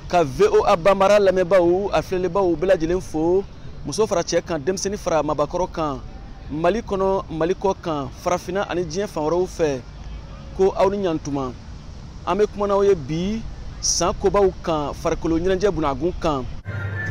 ka VOA Bambara lamɛnbaaw a filɛlenbaw bɛɛ lajɛlen fo muso fara cɛ kan denmisɛnnin fara mabakɔrɔ kan Mali kɔnɔ Mali kɔ kan farafinna ani diɲɛ fan wɛrɛw fɛ ko aw ni ɲantuma an bɛ kuma n'aw ye bi san kobaw kan farikolo ɲɛnajɛ bunakun kan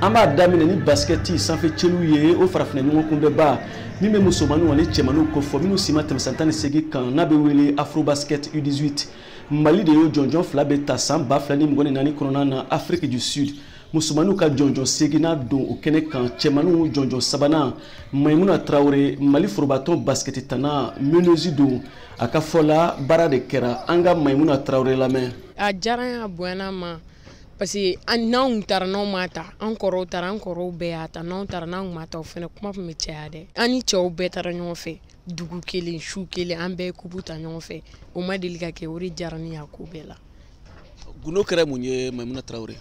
an b'a daminɛ ni basketi sanfɛ cɛliw ye o farafinna ɲɔgɔn kunbɛba min bɛ musomaninw ani cɛmaninw kofɔ minnu si ma tɛmɛ san 18 kan n'a bɛ wele Afrobasket U18 Mali de y'o jɔnjɔn fila bɛ ta san 2024 kɔnɔna na Afrique du Sud musomaninw ka jɔnjɔn seginna don o kɛnɛ kan cɛmaninw jɔnjɔn sabanan Maïmouna Traoré Mali forobatɔ basketi tana menuisi don a ka fɔ la baara de kɛra an ka Maïmouna Traoré lamɛn a diyara n ye a bonyana ma parce que n'anw taara n'anw ma ta an kɔrɔw taara an kɔrɔw bɛɛ y'a ta n'anw taara n'anw ma ta o fɛnɛ kuma tun bɛ caya dɛ an ni cɛw bɛɛ taara ɲɔgɔn fɛ dugu kelen su kelen an bɛɛ kubu ta ɲɔgɔn fɛ o ma deli ka kɛ o de diyara ne y'a ko bɛɛ la gundo kɛra mun ye Maïmouna Traoré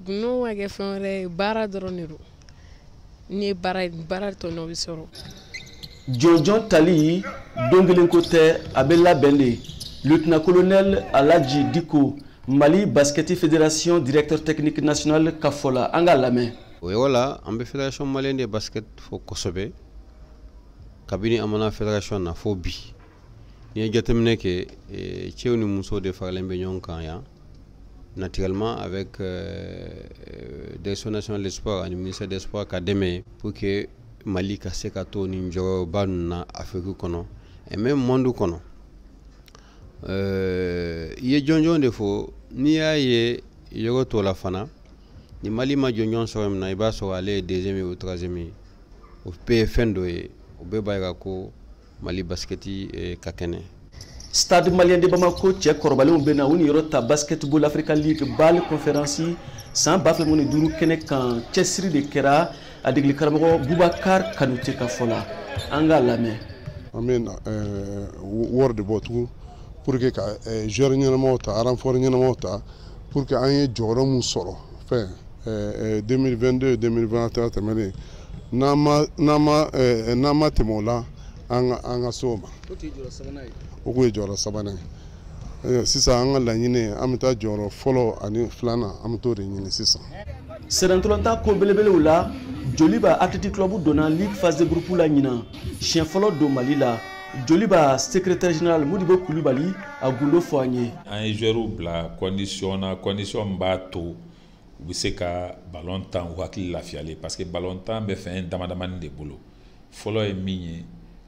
gundo ma kɛ fɛn wɛrɛ ye baara dɔrɔn de don ni ye baara tɔ n'o bɛ sɔrɔ jɔnjɔn tali don kelen ko tɛ a bɛ labɛn de lieutenant-colonel Aladji Diko Mali Basket Fédération directeur technique national ka fɔ la an ka lamɛn o yɔrɔ la an bɛ fédération malienne de basket fo kosɛbɛ kabini an mana fédération na fo bi ni ye jateminɛ kɛ cɛw ni musow de faralen bɛ ɲɔgɔn kan yan naturellement avec direction nationale des sports ani ministère des sports ka dɛmɛ pour que Mali ka se ka to nin jɔyɔrɔba ninnu na Afrique kɔnɔ et même monde kɔnɔ i ye jɔnjɔn de fɔ n'i y'a ye yɔrɔ tɔ la fana ni Mali ma jɔnjɔn sɔrɔ min na i b'a sɔrɔ ale ye deuxième ou troisième ye o bɛɛ ye fɛn dɔ ye o bɛɛ b'a jira ko Mali basketi ka kɛnɛ Stade malien de Bamako cɛ kɔrɔbalenw bɛ na u ni yɔrɔ ta Basketball Africa League BAL conférence san 2025 kɛnɛ kan cɛsiri de kɛra a degeli karamɔgɔ Boubacar Kanouté ka fɔ la an ka lamɛn an bɛ wari de bɔ tugun pour que ka joueur ɲɛnamaw ta renfort ɲɛnamaw ta pour que an ye jɔyɔrɔ mun sɔrɔ fɛn 2022-2023 tɛmɛnen n'an ma tɛmɛ o la an ka so ma o kun ye jɔyɔrɔ sabanan ye sisan an ka laɲini an bɛ taa jɔyɔrɔ fɔlɔ ani filanan an bɛ t'o de ɲini sisan sɛnɛntɔlɔnta ko belebelew la Joliba Athletic Club donna Ligue phase de groupe la ɲinan siɲɛ fɔlɔ don Mali la Joliba secrétaire général Modibo Coulibaly a gundo fɔ an ye an ye joueurs bila condition na condition min b'a to u bɛ se ka ballon tan u hakili lafiyalen parce que ballon tan bɛ fɛn damadamanin de bolo fɔlɔ ye min ye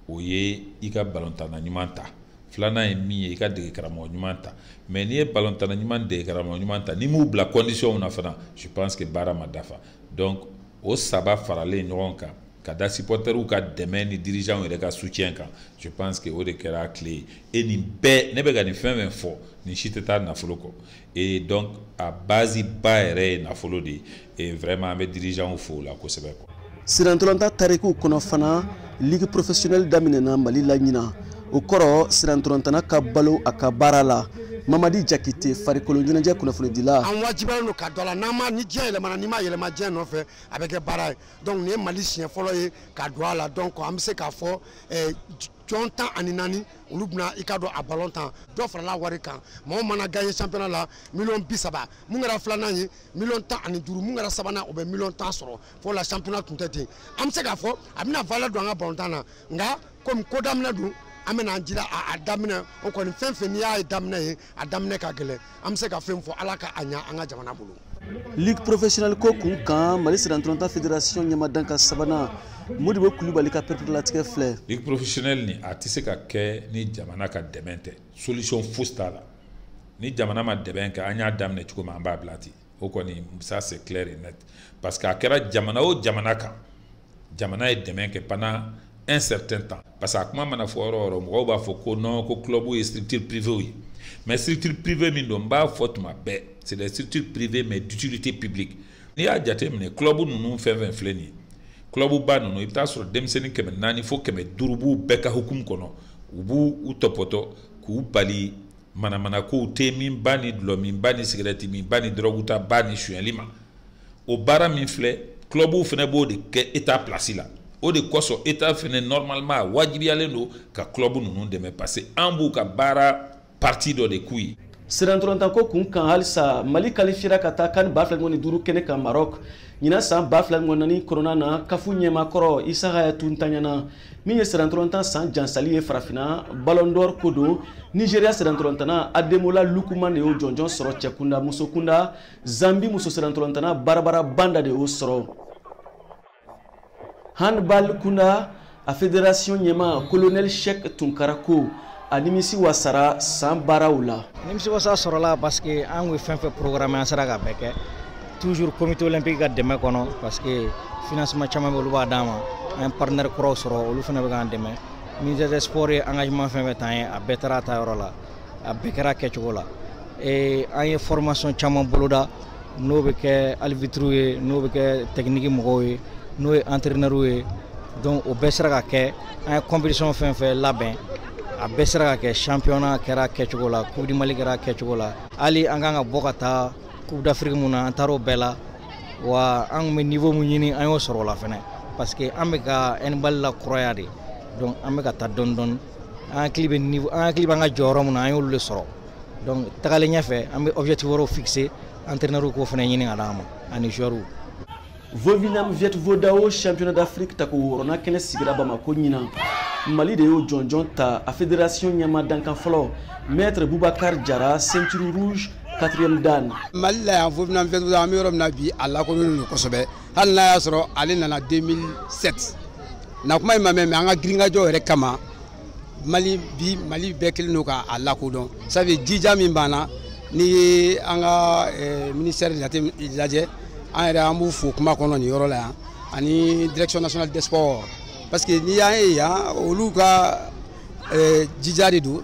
o ye i ka ballon tan na ɲuman ta filanan ye min ye i ka dege karamɔgɔ ɲuman ta mais n'i ye ballon tan na ɲuman dege karamɔgɔ ɲuman ta ni m'u bila condition na fana je pense que baara ma dafa donc o saba faralen ɲɔgɔn kan ka da supporterw ka dɛmɛ ni dirigeants yɛrɛ ka soutien kan je pense que o de kɛra clé ye et nin bɛɛ ne bɛ ka nin fɛn fɛn fɔ nin si tɛ taa nafolo kɔ et donc a base ba yɛrɛ ye nafolo de ye et vraiment an bɛ dirigeants fo o la kosɛbɛ quoi. sirantɔlɔnta tarikuw kɔnɔ fana ligue professionnelle daminɛna Mali la ɲinan o kɔrɔ sirantɔlɔntana ka balo a ka baara la Mamadi Jakite farikolo ɲɛnajɛ kunnafonidila an wajibalen don ka dɔ la n'an ma ni diɲɛ yɛlɛmana ni ma yɛlɛma diɲɛ nɔfɛ a bɛ kɛ baara ye donc nin ye Mali siɲɛ fɔlɔ ye ka don a la donc an bɛ se k'a fɔ jɔn 14 olu bɛna i ka don a ballon tan dɔ farala wari kan mɔgɔ mana gagné championnat la $30,000 mun kɛra filanan ye $15,000 mun kɛra sabanan o bɛ $10,000 sɔrɔ fo la championnat tun tɛ ten an bɛ se k'a fɔ a bɛna valeur don an ka ballon tan na nka comme ko daminɛ don an bɛna an jira a daminɛ o kɔni fɛn fɛn n'i y'a ye daminɛ ye a daminɛ ka gɛlɛn an bɛ se ka fɛn fɔ Ala ka a ɲa an ka jamana bolo. Ligue professionnelle ko kun kan Mali sirantɔlɔnta fédération ɲɛmadan ka sabanan Modibo Coulibaly ka perpétulatigɛ filɛ. Ligue professionnelle ni a tɛ se ka kɛ ni jamana ka dɛmɛ tɛ solution fosi t'a la ni jamana ma dɛmɛ kɛ an y'a daminɛ cogo min an b'a bila ten o kɔni ça c'est clair et net parce que a kɛra jamana o jamana kan jamana ye dɛmɛ kɛ pendant un certain temps parce que a kuma mana fɔ yɔrɔ o yɔrɔ mɔgɔw b'a fɔ ko non ko club ye structure privée ye mais structure privée min don n b'a fɔ tuma bɛɛ c'est des structures privées mais d'utilité publique n'i y'a jateminɛ club ninnu fɛn fɛn filɛ nin ye club ba ninnu i bɛ taa sɔrɔ denmisɛnnin 400 fo 500 b'u bɛɛ ka hukumu kɔnɔ u b'u tɔpɔtɔ k'u bali manamana kow te min ba ni dulɔ min ba ni cigarette min ba ni drogue ta ba ni suyɛli ma o baara min filɛ clubw fana b'o de kɛ état place la o de kosɔn état fana normalement a wajibiyalen don ka club ninnu dɛmɛ parce que an b'u ka baara partie dɔ de k'u ye Serantolontan ko kun kan halisa Mali qualifiera ka taa kan 2005 kɛnɛ kan Maroc ɲina san 2004 kɔnɔna na kafu ɲɛmakɔrɔ Isa Hayatou ntanyana min ye serantolontan san jansali ye farafina Ballon d'Or ko don Nigeria serantolontana Ademola Lookman de y'o jɔnjɔn sɔrɔ cɛkunda musokunda Zambi muso serantolontana Barbara Banda de y'o sɔrɔ handball kunda a fédération ɲɛma colonel Cheikh Tunkara ko a nimisi wasara san baaraw la. Nimisi wasa sɔrɔla parce que an ye fɛn fɛn programme an sera ka bɛɛ kɛ toujours comité olympique ka dɛmɛ kɔnɔ parce que financement caman bɛ olu b'a d'an ma an ye partenaire kuraw sɔrɔ olu fana bɛ k'an dɛmɛ ministère des sports ye engagement fɛn fɛn ta ye a bɛɛ taara a ta yɔrɔ la a bɛɛ kɛra kɛcogo la an ye formation caman boloda n'o bɛ kɛ arbitre ye n'o bɛ kɛ technique mɔgɔw ye n'o ye entraîneur ye donc o bɛɛ sera ka kɛ an ye compétition fɛn fɛn labɛn a bɛɛ sera ka kɛ championnat kɛra kɛcogo la coupe du Mali kɛra kɛcogo la hali an kan ka bɔ ka taa coupe d'Afrique mun na an taara o bɛɛ la wa an kun bɛ niveau mun ɲini an y'o sɔrɔ o la fɛnɛ parce que an bɛ ka handball la kuraya de donc an bɛ ka taa dɔɔni dɔɔni an hakili bɛ niveau an hakili b'an ka jɔyɔrɔ mun na an y'olu de sɔrɔ donc tagalen ɲɛfɛ an bɛ objectif wɛrɛw fixer entraîneur k'o fɛnɛ ɲini ka d'an ma ani joueurs. Vovinam Viet Vodao championnat d'Afrique tako worona kɛnɛ sigira Bamako ɲina Mali de y'o jɔnjɔn ta a fédération ɲɛma dankan fɔlɔ maître Boubacar Jara ceinture rouge 4e dan. Mali la yan Vovinam Viet Vodao an bɛ yɔrɔ min na bi a lakodɔnnen don kosɛbɛ hali n'a y'a sɔrɔ ale nana 2007 na kuma in ma mɛn mais an ka girinkajɔ yɛrɛ kama Mali bɛɛ kelen don k'a lakodɔn ça fait jija min banna ni ye an ka ministère lajɛ an yɛrɛ an b'u fo kuma kɔnɔ nin yɔrɔ la yan ani direction nationale des sports parce que n'i y'an ye yan olu ka jija de don.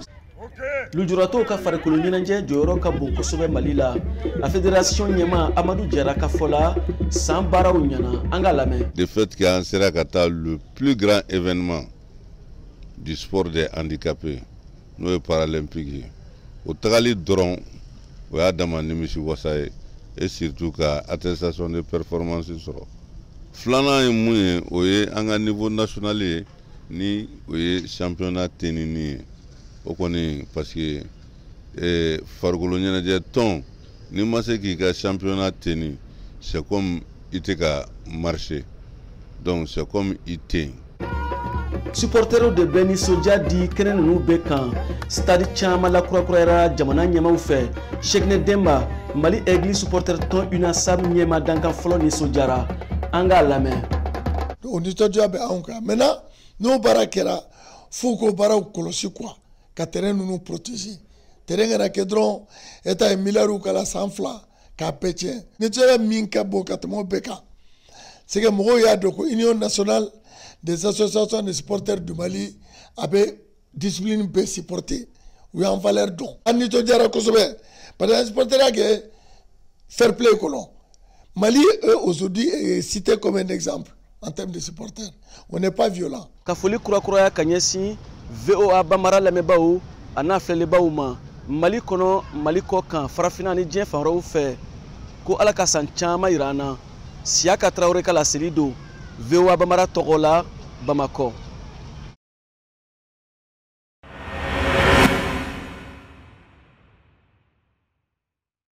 Lujuratɔw ka farikolo ɲɛnajɛ jɔyɔrɔ ka bon kosɛbɛ Mali la a fédération ɲɛma Amadou Jara ka fɔ la san baaraw ɲɛna an ka lamɛn. De fait qu'an sera ka taa le plus grand événement du sport des handicapés n'o ye paralympique ye o tagali dɔrɔn o y'a dama nimisi wasa ye et surtout ka attestation de performance sɔrɔ filanan ye mun ye o ye an ka niveau national ye ni o ye championnat tennis ye o kɔni parce que farikolo ɲɛnajɛ tɔn ni ma se k'i ka championnat tennis c'est comme i tɛ ka marcher donc c'est comme i tɛ yen. Supporters de bɛɛ nisɔndiya di kɛnɛ ninnu bɛɛ kan stade caman lakurakurayara jamana ɲɛmaw fɛ Cheikhne Demba Mali Église supporter tɔn UNASAM ɲɛma dankan fɔlɔ nisɔndiyara an k'a lamɛn. O nisɔndiya bɛ anw kan maintenant n'o baara kɛra f'u ko baaraw kɔlɔsi quoi ka terrain ninnu protéger terrain kana kɛ dɔrɔn État ye miliyariw kala san 2 k'a bɛɛ tiɲɛ nisɔndiya min ka bon ka tɛmɛ o bɛɛ kan c'est que mɔgɔw y'a dɔn ko Union nationale des associations de supporters du Mali a bɛ discipline bɛɛ supporter u y'an valeur dɔn an nisɔndiyara kosɛbɛ parce que supporter y'a kɛ fair play kɔnɔ Mali aujourd'hui est cité comme un exemple en termes de supporters on n'est pas violent. Ka foli kurakuraya ka ɲɛsin VOA Bamara lamɛnbaaw a n'a filɛlibaaw ma Mali kɔnɔ Mali kɔ kan farafinna ni diɲɛ fan wɛrɛw fɛ ko Ala ka san caman yira an na Siyaka Traoré ka laseli don VOA Bamara tɔgɔ la Bamako.